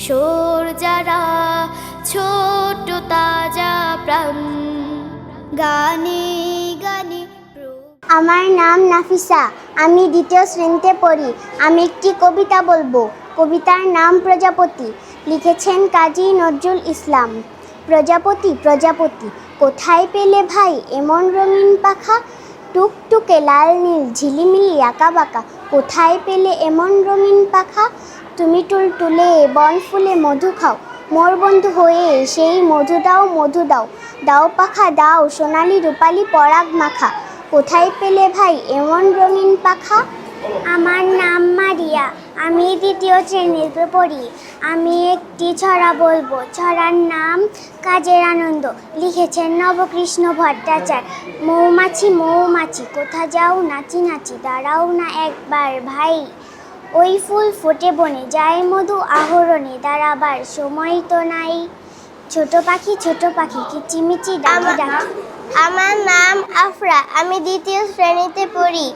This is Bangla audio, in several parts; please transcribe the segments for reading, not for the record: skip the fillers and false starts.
কিশোর যারা ছোট তাজা প্রাণ গানে গানে। আমার নাম নাফিসা, আমি দ্বিতীয় শ্রেণীতে পড়ি। আমি একটি কবিতা বলবো। কবিতার নাম প্রজাপতি, লিখেছেন কাজী নজরুল ইসলাম। প্রজাপতি প্রজাপতি কোথায় পেলে ভাই এমন রঙিন পাখা, টুকটুকে লাল নীল ঝিলিমিলি আঁকা বাঁকা, কোথায় পেলে এমন রঙিন পাখা। তুমি টুলটুলে বন ফুলে মধু খাও, মোর বন্ধু হয়ে সেই মধু দাও মধু দাও। দাও পাখা দাও সোনালি রূপালি পরাগ মাখা, কোথায় পেলে ভাই এমন রঙিন পাখা। আমার নাম মারিয়া, আমি দ্বিতীয় শ্রেণীতে পড়ি। আমি একটি ছড়া বলবো। ছড়ার নাম কাজের আনন্দ, লিখেছেন নবকৃষ্ণ ভট্টাচার্য। মৌমাছি মৌমাছি কোথা যাও নাচি নাচি, দাঁড়াও না একবার ভাই। ওই ফুল ফোটে বনে যায় মধু আহরণে, দাঁড়াবার সময় তো নাই। ছোট পাখি কিচিমিচি ডাকি ডাকি। আমার নাম আফরা, আমি দ্বিতীয় শ্রেণীতে পড়ি।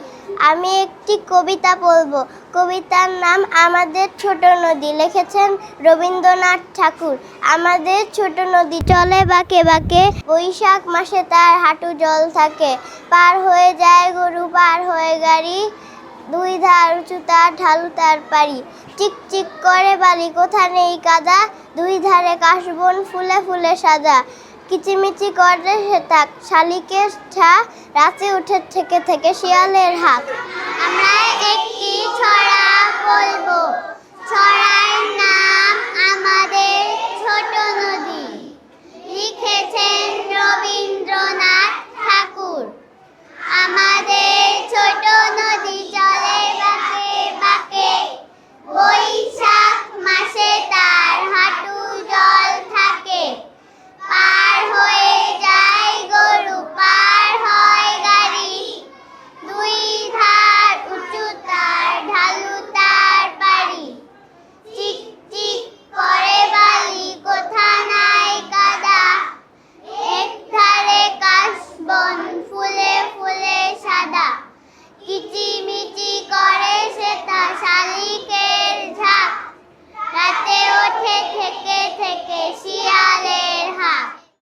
আমি একটি কবিতা বলবো। কবিতার নাম আমাদের ছোট নদী, লিখেছেন রবীন্দ্রনাথ ঠাকুর। আমাদের ছোট নদী চলে বাঁকে বাঁকে, বৈশাখ মাসে তার হাঁটু জল থাকে। পার হয়ে যায় গরু পার হয়ে গাড়ি, দুই ধার উঁচু তার ঢালু তার পাড়ি। চিকচিক করে বালি কোথা নেই কাদা, দুই ধারে কাশবন ফুলে ফুলে সাজা। কিচিমিচি করে সে তাক শালিকের ছা, রাতে উঠে থেকে থেকে শিয়ালের হাক। আমরা একটি ছড়া বলবো। ছড়ার নাম আমাদের ছোট নদী, লিখেছেন